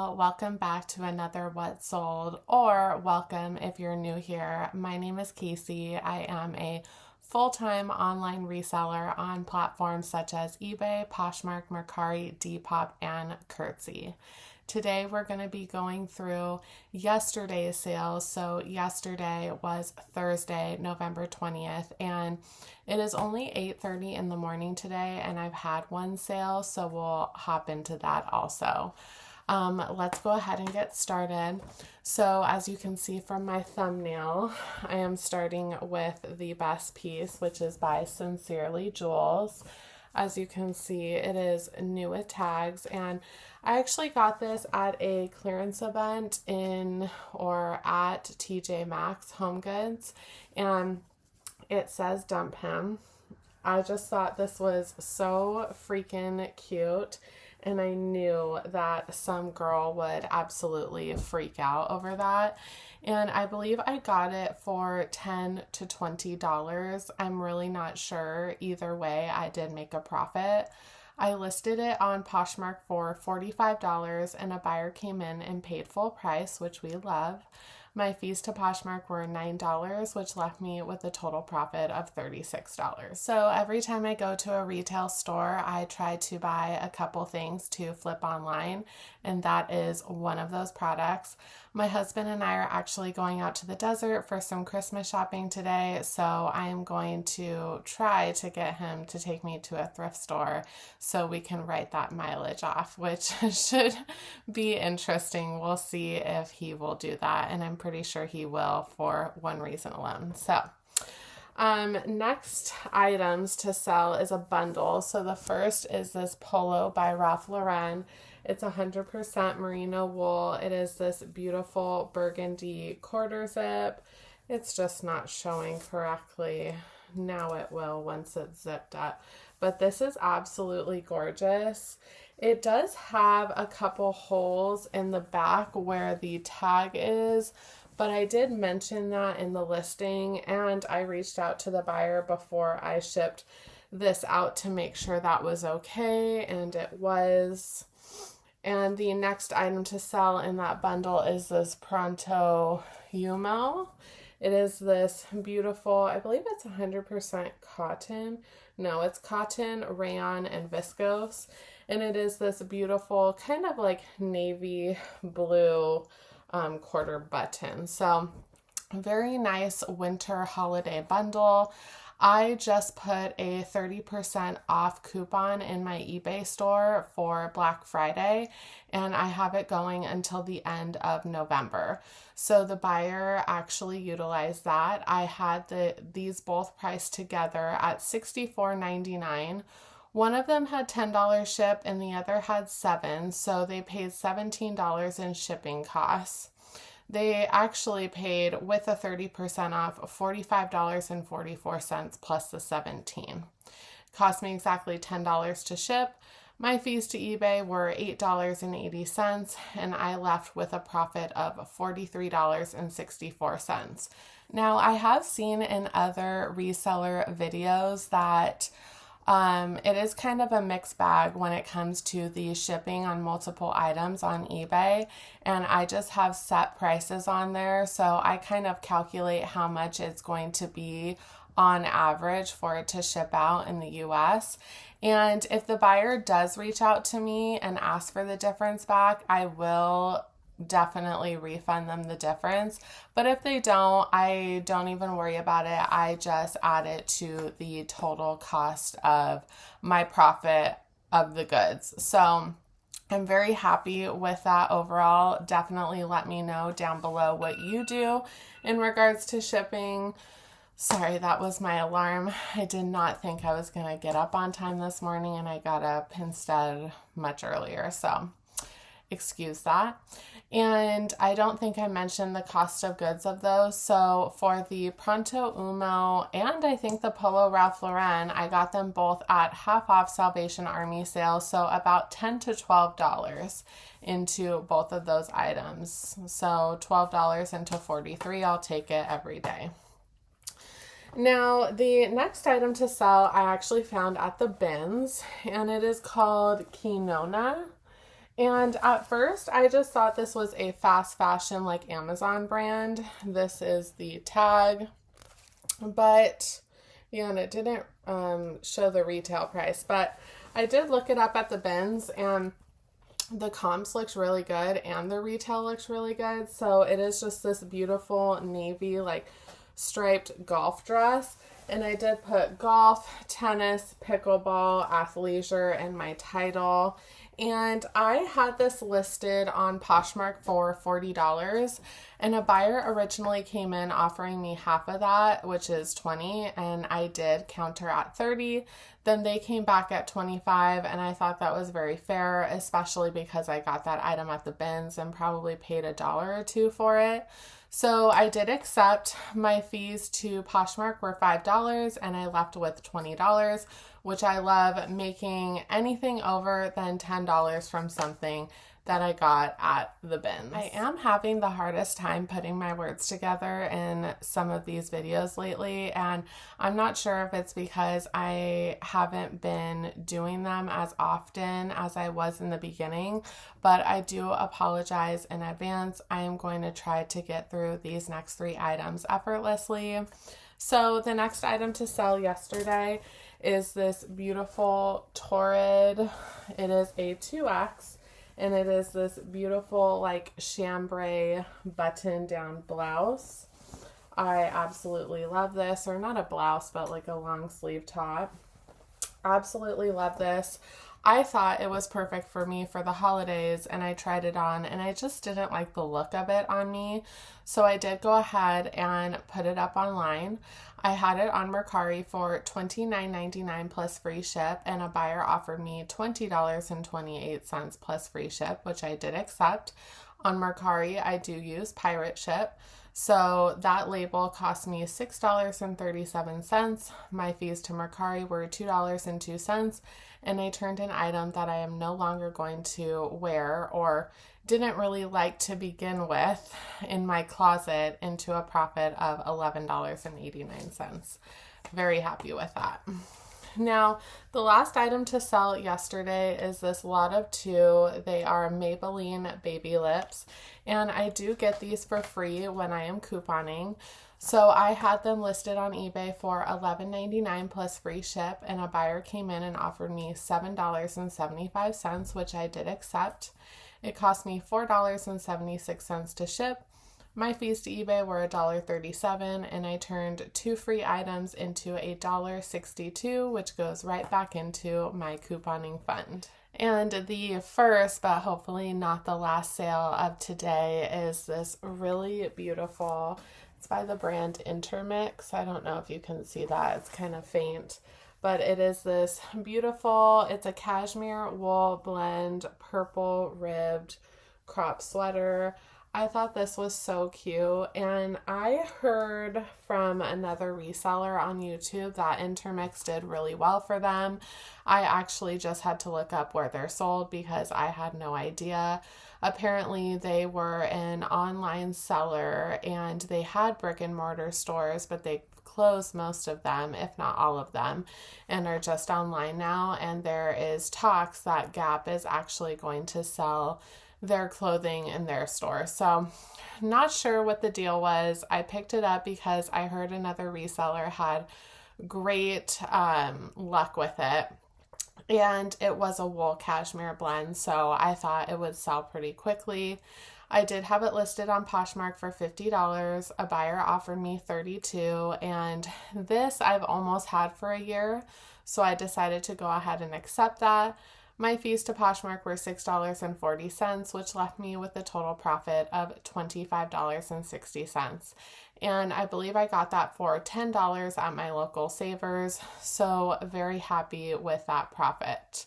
Hello, welcome back to another What Sold, or welcome if you're new here. My name is Casey. I am a full-time online reseller on platforms such as eBay, Poshmark, Mercari, Depop, and Curtsy. Today we're going to be going through yesterday's sales. So yesterday was Thursday, November 20th, and it is only 8:30 in the morning today, and I've had one sale, so we'll hop into that also. Let's go ahead and get started. So as you can see from my thumbnail, I am starting with the best piece, which is by Sincerely Jules. As you can see, it is new with tags, and I actually got this at a clearance event at TJ Maxx Home Goods, and it says dump him. I just thought this was so freaking cute, and I knew that some girl would absolutely freak out over that. And I believe I got it for $10 to $20. I'm really not sure. Either way, I did make a profit. I listed it on Poshmark for $45, and a buyer came in and paid full price, which we love. My fees to Poshmark were $9, which left me with a total profit of $36. So every time I go to a retail store, I try to buy a couple things to flip online, and that is one of those products. My husband and I are actually going out to the desert for some Christmas shopping today, so I am going to try to get him to take me to a thrift store so we can write that mileage off, which should be interesting. We'll see if he will do that, and I'm pretty sure he will for one reason alone. So next items to sell is a bundle. So the first is this polo by Ralph Lauren. It's 100% merino wool. It is this beautiful burgundy quarter zip. It's just not showing correctly. Now it will once it's zipped up. But this is absolutely gorgeous. It does have a couple holes in the back where the tag is, but I did mention that in the listing, and I reached out to the buyer before I shipped this out to make sure that was okay, and it was. And the next item to sell in that bundle is this Pronto Yumo. It is this beautiful, I believe it's 100% cotton. No, it's cotton, rayon, and viscose. And it is this beautiful kind of like navy blue quarter button. So very nice winter holiday bundle. I just put a 30% off coupon in my eBay store for Black Friday, and I have it going until the end of November. So the buyer actually utilized that. I had these both priced together at $64.99. One of them had $10 ship and the other had $7, so they paid $17 in shipping costs. They actually paid, with a 30% off, $45.44 plus the $17. Cost me exactly $10 to ship. My fees to eBay were $8.80, and I left with a profit of $43.64. Now, I have seen in other reseller videos that it is kind of a mixed bag when it comes to the shipping on multiple items on eBay, and I just have set prices on there, so I kind of calculate how much it's going to be on average for it to ship out in the US. And if the buyer does reach out to me and ask for the difference back, I will definitely refund them the difference. But if they don't, I don't even worry about it. I just add it to the total cost of my profit of the goods. So I'm very happy with that overall. Definitely let me know down below what you do in regards to shipping. Sorry, that was my alarm. I did not think I was going to get up on time this morning, and I got up instead much earlier. So excuse that. And I don't think I mentioned the cost of goods of those. So for the Pronto Umo and I think the Polo Ralph Lauren, I got them both at half off Salvation Army sale. So about $10 to $12 into both of those items. So $12 into $43, I'll take it every day. Now, the next item to sell I actually found at the bins, and it is called Quinona. And at first, I just thought this was a fast fashion like Amazon brand. This is the tag, but yeah, and it didn't show the retail price. But I did look it up at the bins, and the comps looks really good and the retail looks really good. So it is just this beautiful navy like striped golf dress. And I did put golf, tennis, pickleball, athleisure in my title. And I had this listed on Poshmark for $40. And a buyer originally came in offering me half of that, which is $20, and I did counter at $30. Then they came back at $25, and I thought that was very fair, especially because I got that item at the bins and probably paid $1 or $2 for it. So I did accept. My fees to Poshmark were $5, and I left with $20, which I love, making anything over than $10 from something that I got at the bins. I am having the hardest time putting my words together in some of these videos lately, and I'm not sure if it's because I haven't been doing them as often as I was in the beginning, but I do apologize in advance. I am going to try to get through these next 3 items effortlessly. So the next item to sell yesterday is this beautiful Torrid. It is a 2X. And it is this beautiful like chambray button down blouse. I absolutely love this, or not a blouse, but like a long sleeve top. Absolutely love this. I thought it was perfect for me for the holidays, and I tried it on, and I just didn't like the look of it on me. So I did go ahead and put it up online. I had it on Mercari for $29.99 plus free ship, and a buyer offered me $20.28 plus free ship, which I did accept. On Mercari, I do use pirate ship. So that label cost me $6.37. My fees to Mercari were $2.02, and I turned an item that I am no longer going to wear or didn't really like to begin with in my closet into a profit of $11.89. Very happy with that. Now, the last item to sell yesterday is this lot of 2. They are Maybelline Baby Lips, and I do get these for free when I am couponing. So I had them listed on eBay for $11.99 plus free ship, and a buyer came in and offered me $7.75, which I did accept. It cost me $4.76 to ship. My fees to eBay were $1.37, and I turned 2 free items into $1.62, which goes right back into my couponing fund. And the first, but hopefully not the last sale of today, is this really beautiful, it's by the brand Intermix. I don't know if you can see that, it's kind of faint. But it is this beautiful, it's a cashmere wool blend, purple ribbed crop sweater. I thought this was so cute, and I heard from another reseller on YouTube that Intermix did really well for them. I actually just had to look up where they're sold because I had no idea. Apparently they were an online seller and they had brick and mortar stores, but they closed most of them, if not all of them, and are just online now. And there is talks that Gap is actually going to sell their clothing in their store. So not sure what the deal was. I picked it up because I heard another reseller had great luck with it. And it was a wool cashmere blend, so I thought it would sell pretty quickly. I did have it listed on Poshmark for $50. A buyer offered me $32, and this I've almost had for a year, so I decided to go ahead and accept that. My fees to Poshmark were $6.40, which left me with a total profit of $25.60. And I believe I got that for $10 at my local Savers, so very happy with that profit.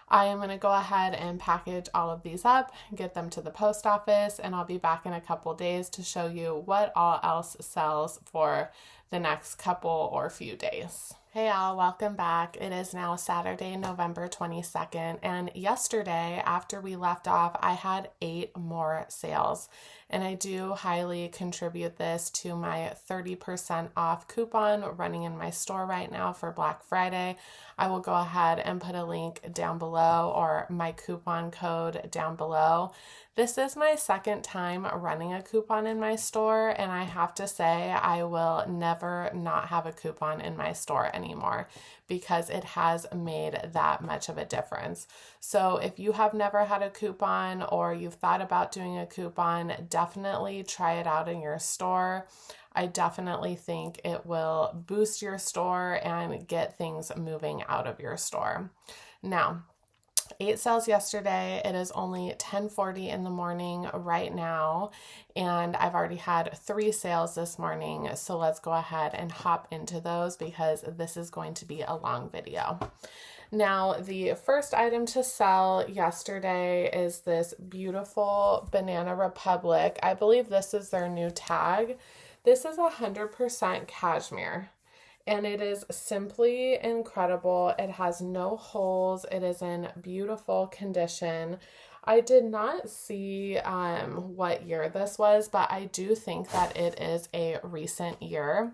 I am going to go ahead and package all of these up, get them to the post office, and I'll be back in a couple days to show you what all else sells for the next couple or few days. Hey all, welcome back. It is now Saturday, November 22nd, and yesterday after we left off, I had 8 more sales. And I do highly contribute this to my 30% off coupon running in my store right now for Black Friday. I will go ahead and put a link down below or my coupon code down below. This is my second time running a coupon in my store, and I have to say I will never not have a coupon in my store anymore because it has made that much of a difference. So if you have never had a coupon or you've thought about doing a coupon, definitely try it out in your store. I definitely think it will boost your store and get things moving out of your store. Now, 8 sales yesterday. It is only 10:40 in the morning right now, and I've already had 3 sales this morning. So let's go ahead and hop into those because this is going to be a long video. Now, the first item to sell yesterday is this beautiful Banana Republic. I believe this is their new tag. This is 100% cashmere. And it is simply incredible. It has no holes. It is in beautiful condition. I did not see what year this was, but I do think that it is a recent year.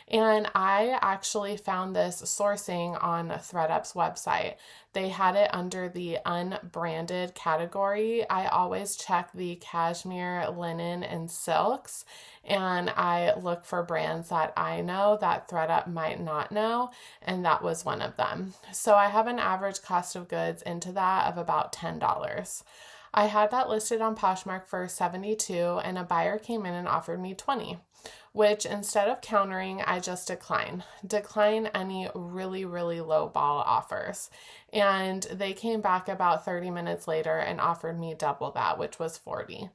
And I actually found this sourcing on ThredUp's website. They had it under the unbranded category. I always check the cashmere, linen, and silks, and I look for brands that I know that ThredUp might not know, and that was one of them. So I have an average cost of goods into that of about $10. I had that listed on Poshmark for $72, and a buyer came in and offered me $20, which instead of countering, I just decline any really, really low ball offers. And they came back about 30 minutes later and offered me double that, which was $40.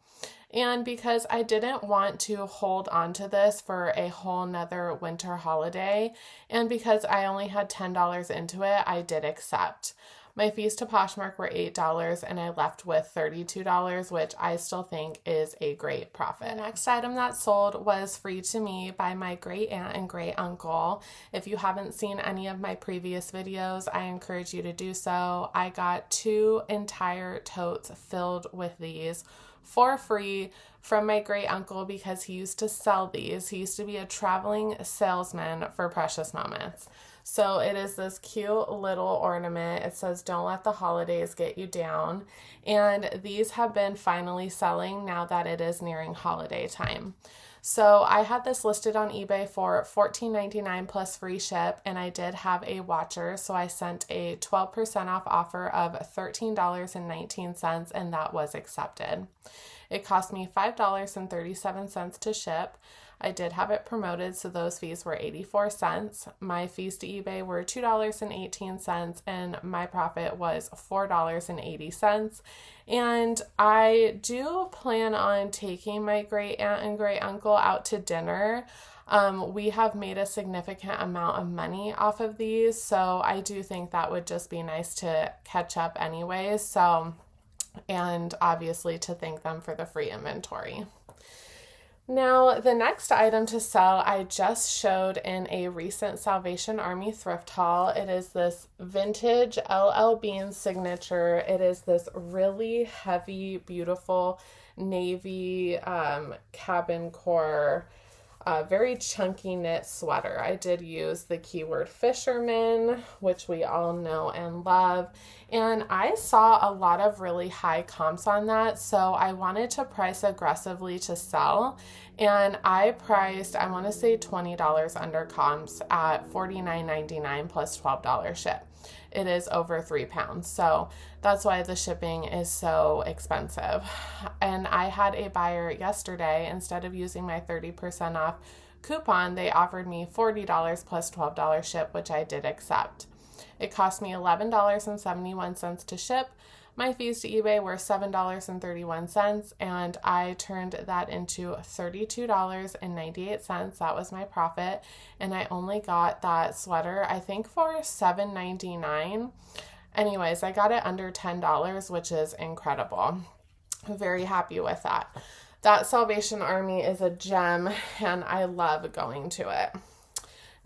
And because I didn't want to hold on to this for a whole nother winter holiday, and because I only had $10 into it, I did accept. My fees to Poshmark were $8, and I left with $32, which I still think is a great profit. The next item that sold was Free to Me by my great aunt and great uncle. If you haven't seen any of my previous videos, I encourage you to do so. I got 2 entire totes filled with these for free from my great uncle because he used to sell these. He used to be a traveling salesman for Precious Moments. So it is this cute little ornament. It says, "Don't let the holidays get you down." And these have been finally selling now that it is nearing holiday time. So I had this listed on eBay for $14.99 plus free ship, and I did have a watcher, so I sent a 12% off offer of $13.19, and that was accepted. It cost me $5.37 to ship. I did have it promoted, so those fees were 84 cents. My fees to eBay were $2.18, and my profit was $4.80. And I do plan on taking my great aunt and great uncle out to dinner. We have made a significant amount of money off of these, so I do think that would just be nice to catch up anyways. So, and obviously to thank them for the free inventory. Now, the next item to sell I just showed in a recent Salvation Army thrift haul. It is this vintage LL Bean signature. It is this really heavy, beautiful navy cabin core, very chunky knit sweater. I did use the keyword fisherman, which we all know and love. And I saw a lot of really high comps on that, so I wanted to price aggressively to sell. And I priced, I want to say $20 under comps at $49.99 plus $12 ship. It is over 3 pounds, so that's why the shipping is so expensive. And I had a buyer yesterday, instead of using my 30% off coupon, they offered me $40 plus $12 ship, which I did accept. It cost me $11.71 to ship. My fees to eBay were $7.31, and I turned that into $32.98. That was my profit, and I only got that sweater, I think, for $7.99. Anyways, I got it under $10, which is incredible. I'm very happy with that. That Salvation Army is a gem, and I love going to it.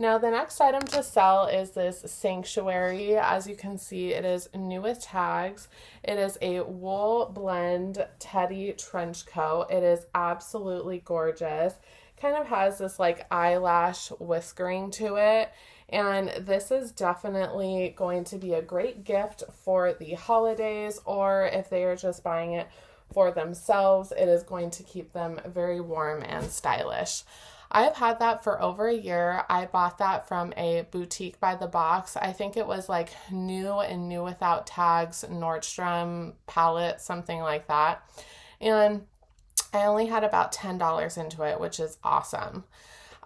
Now the next item to sell is this Sanctuary. As you can see, it is new with tags. It is a wool blend teddy trench coat. It is absolutely gorgeous. Kind of has this like eyelash whiskering to it. And this is definitely going to be a great gift for the holidays, or if they are just buying it for themselves, it is going to keep them very warm and stylish. I have had that for over a year. I bought that from a boutique by the box. I think it was like new and new without tags, Nordstrom palette, something like that. And I only had about $10 into it, which is awesome.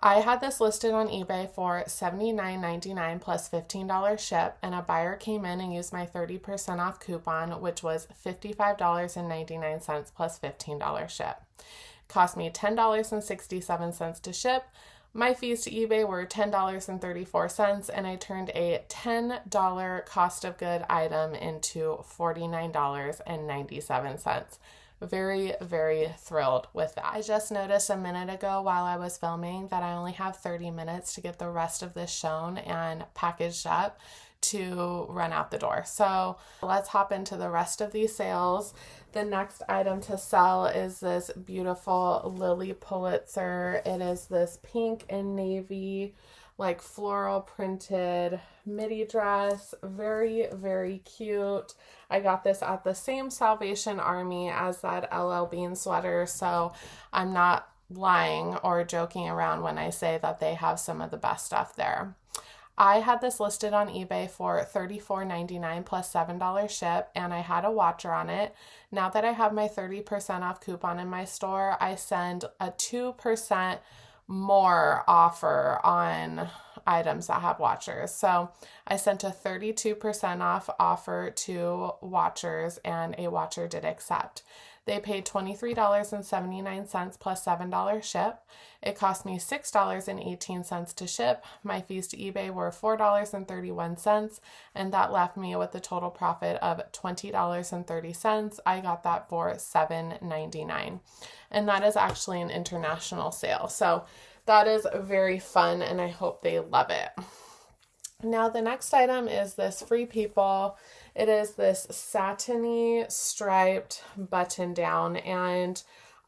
I had this listed on eBay for $79.99 plus $15 ship, and a buyer came in and used my 30% off coupon, which was $55.99 plus $15 ship. Cost me $10.67 to ship. My fees to eBay were $10.34, and I turned a $10 cost of good item into $49.97. Very, very thrilled with that. I just noticed a minute ago while I was filming that I only have 30 minutes to get the rest of this shown and packaged up to run out the door. So let's hop into the rest of these sales. The next item to sell is this beautiful Lily Pulitzer. It is this pink and navy, like floral printed midi dress. Very, very cute. I got this at the same Salvation Army as that LL Bean sweater, so I'm not lying or joking around when I say that they have some of the best stuff there. I had this listed on eBay for $34.99 plus $7 ship, and I had a watcher on it. Now that I have my 30% off coupon in my store, I send a 2% more offer on items that have watchers. So I sent a 32% off offer to watchers, and a watcher did accept. They paid $23.79 plus $7 ship. It cost me $6.18 to ship. My fees to eBay were $4.31, and that left me with a total profit of $20.30. I got that for $7.99, and that is actually an international sale. So that is very fun, and I hope they love it. Now the next item is this Free People. It is this satiny striped button down, and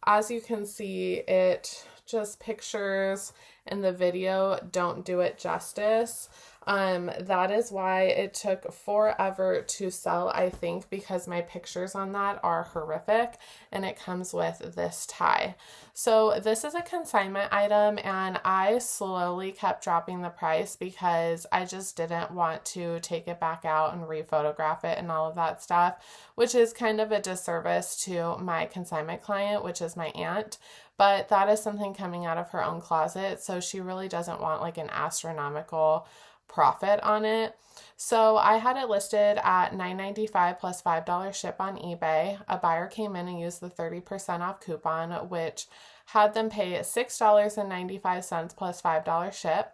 as you can see, it just pictures in the video don't do it justice. That is why it took forever to sell, I think, because my pictures on that are horrific, and it comes with this tie. So this is a consignment item, and I slowly kept dropping the price because I just didn't want to take it back out and re-photograph it and all of that stuff, which is kind of a disservice to my consignment client, which is my aunt. But that is something coming out of her own closet, so she really doesn't want like an astronomical profit on it. So I had it listed at $9.95 plus $5 ship on eBay. A buyer came in and used the 30% off coupon, which had them pay $6.95 plus $5 ship.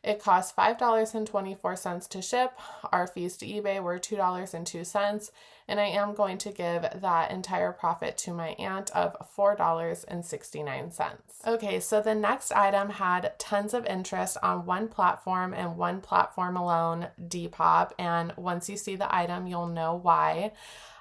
It cost $5.24 to ship. Our fees to eBay were $2.02, and I am going to give that entire profit to my aunt of $4.69. Okay, so the next item had tons of interest on one platform and one platform alone, Depop, and once you see the item, you'll know why.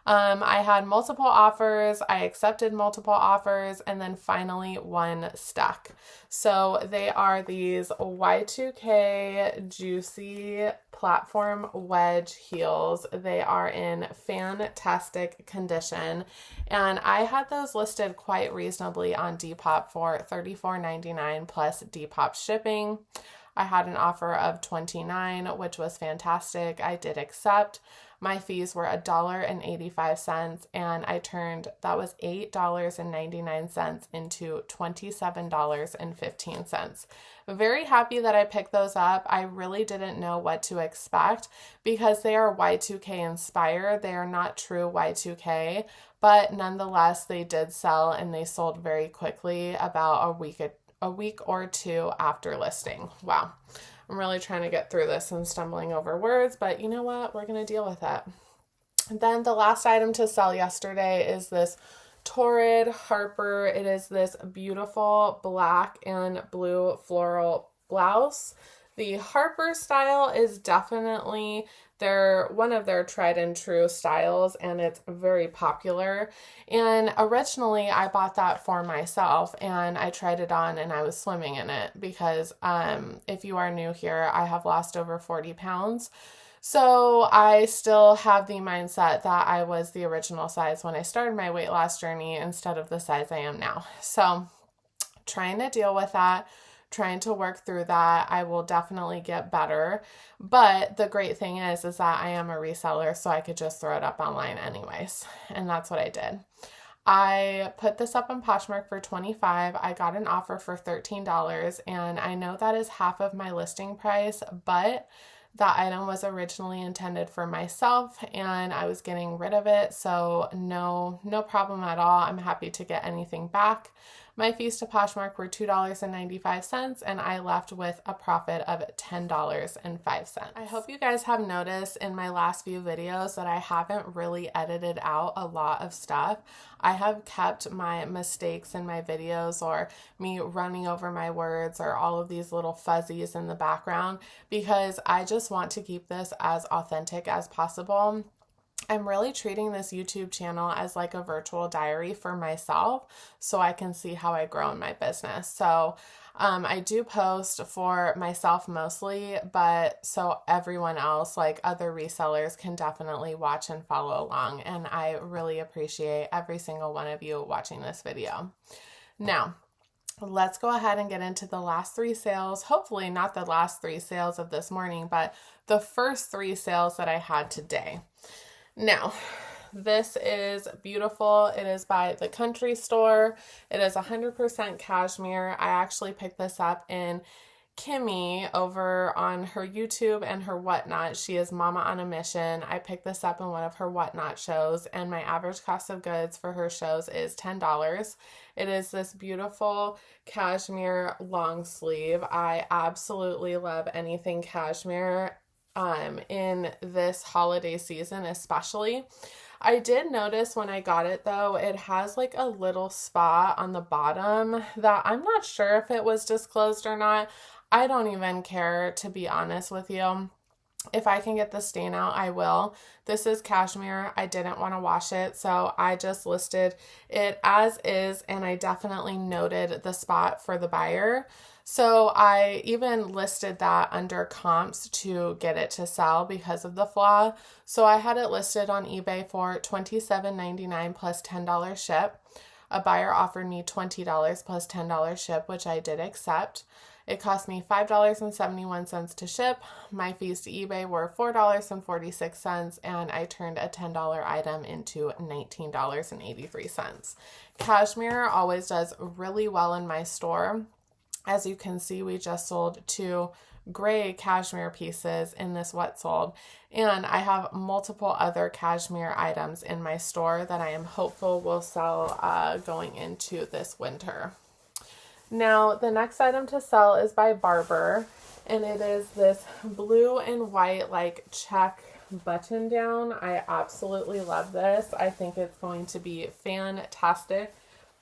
I had multiple offers, I accepted multiple offers, and then finally one stuck. So they are these Y2K Juicy platform wedge heels. They are in fantastic condition, and I had those listed quite reasonably on Depop for $34.99 plus Depop shipping. I had an offer of $29, which was fantastic. I did accept. My fees were $1.85, and I turned, that was $8.99 into $27.15. Very happy that I picked those up. I really didn't know what to expect because they are Y2K inspired. They are not true Y2K, but nonetheless, they did sell, and they sold very quickly, about a week or two after listing. Wow. I'm really trying to get through this and stumbling over words, but you know what? We're going to deal with it. And then the last item to sell yesterday is this Torrid Harper. It is this beautiful black and blue floral blouse. The Harper style is definitely one of their tried and true styles, and it's very popular. And originally I bought that for myself, and I tried it on and I was swimming in it because if you are new here, I have lost over 40 pounds. So I still have the mindset that I was the original size when I started my weight loss journey instead of the size I am now. So trying to deal with that, trying to work through that. I will definitely get better. But the great thing is that I am a reseller, so I could just throw it up online anyways. And that's what I did. I put this up on Poshmark for $25. I got an offer for $13, and I know that is half of my listing price, but that item was originally intended for myself and I was getting rid of it, so no problem at all. I'm happy to get anything back. My fees to Poshmark were $2.95, and I left with a profit of $10.05. I hope you guys have noticed in my last few videos that I haven't really edited out a lot of stuff. I have kept my mistakes in my videos, or me running over my words, or all of these little fuzzies in the background, because I just want to keep this as authentic as possible. I'm really treating this YouTube channel as like a virtual diary for myself, so I can see how I grow in my business. So I do post for myself mostly, but so everyone else, like other resellers, can definitely watch and follow along. And I really appreciate every single one of you watching this video. Now, let's go ahead and get into the last 3 sales. Hopefully not the last 3 sales of this morning, but the first 3 sales that I had today. Now, this is beautiful. It is by the Country Store. It is 100% cashmere. I actually picked this up in Kimmy over on her YouTube and her Whatnot. She is Mama on a Mission. I picked this up in one of her Whatnot shows, and my average cost of goods for her shows is $10. It is this beautiful cashmere long sleeve. I absolutely love anything cashmere in this holiday season especially. I did notice when I got it though, it has like a little spot on the bottom that I'm not sure if it was disclosed or not. I don't even care, to be honest with you. If I can get the stain out, I will. This is cashmere. I didn't want to wash it, so I just listed it as is, and I definitely noted the spot for the buyer. So I even listed that under comps to get it to sell because of the flaw. So I had it listed on eBay for $27.99 plus $10 ship. A buyer offered me $20 plus $10 ship, which I did accept. It cost me $5.71 to ship. My fees to eBay were $4.46, and I turned a $10 item into $19.83. Cashmere always does really well in my store. As you can see, we just sold 2 gray cashmere pieces in this what sold, and I have multiple other cashmere items in my store that I am hopeful will sell going into this winter. Now, the next item to sell is by Barber, and it is this blue and white like check button down. I absolutely love this. I think it's going to be fantastic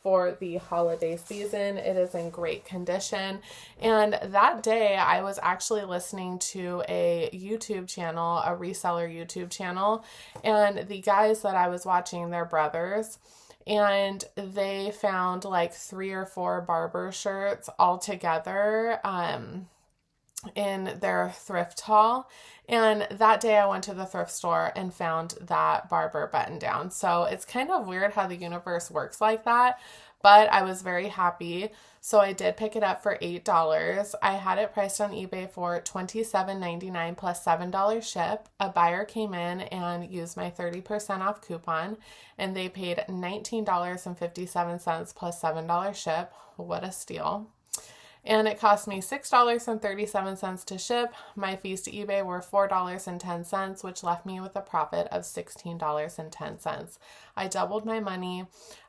for the holiday season. It is in great condition. And that day I was actually listening to a YouTube channel, a reseller YouTube channel, and the guys that I was watching, they're brothers, and they found like 3 or 4 Barber shirts all together in their thrift haul. And that day I went to the thrift store and found that Barber button down. So it's kind of weird how the universe works like that, but I was very happy. So I did pick it up for $8. I had it priced on eBay for $27.99 plus $7 ship. A buyer came in and used my 30% off coupon, and they paid $19.57 plus $7 ship. What a steal. And it cost me $6.37 to ship. My fees to eBay were $4.10, which left me with a profit of $16.10. I doubled my money.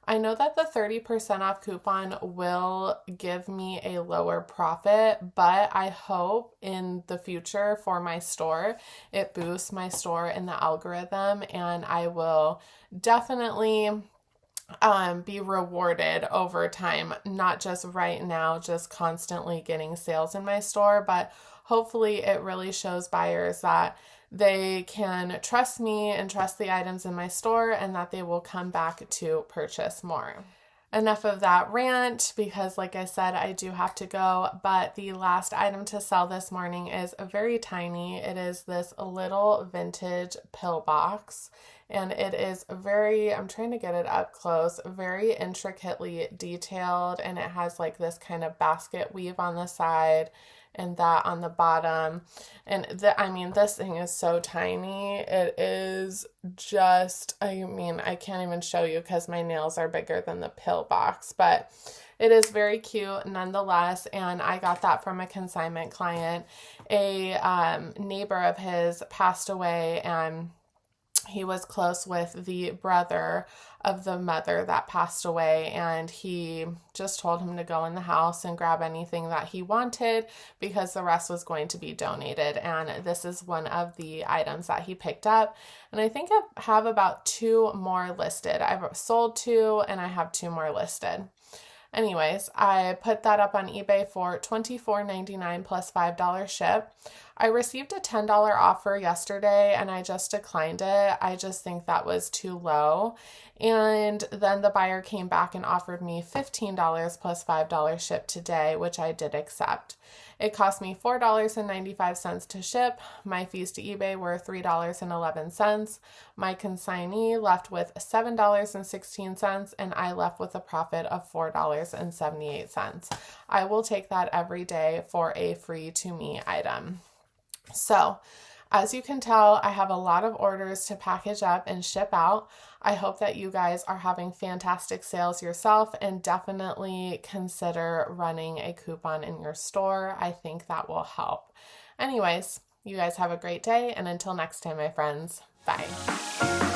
I know that the 30% off coupon will give me a lower profit, but I hope in the future for my store, it boosts my store in the algorithm, and I will definitely be rewarded over time, not just right now, just constantly getting sales in my store, but hopefully it really shows buyers that they can trust me and trust the items in my store and that they will come back to purchase more. Enough of that rant because, like I said, I do have to go. But the last item to sell this morning is very tiny. It is this little vintage pill box. And it is I'm trying to get it up close, very intricately detailed. And it has like this kind of basket weave on the side and that on the bottom. And this thing is so tiny. It is just, I can't even show you because my nails are bigger than the pill box, but it is very cute nonetheless. And I got that from a consignment client. A neighbor of his passed away, and he was close with the brother of the mother that passed away, and he just told him to go in the house and grab anything that he wanted because the rest was going to be donated. And this is one of the items that he picked up. And I think I have about 2 more listed. I've sold 2 and I have 2 more listed. Anyways, I put that up on eBay for $24.99 plus $5 ship. I received a $10 offer yesterday and I just declined it. I just think that was too low. And then the buyer came back and offered me $15 plus $5 ship today, which I did accept. It cost me $4.95 to ship. My fees to eBay were $3.11. My consignee left with $7.16, and I left with a profit of $4.78. I will take that every day for a free to me item. So, as you can tell, I have a lot of orders to package up and ship out. I hope that you guys are having fantastic sales yourself, and definitely consider running a coupon in your store. I think that will help. Anyways, you guys have a great day, and until next time, my friends, bye.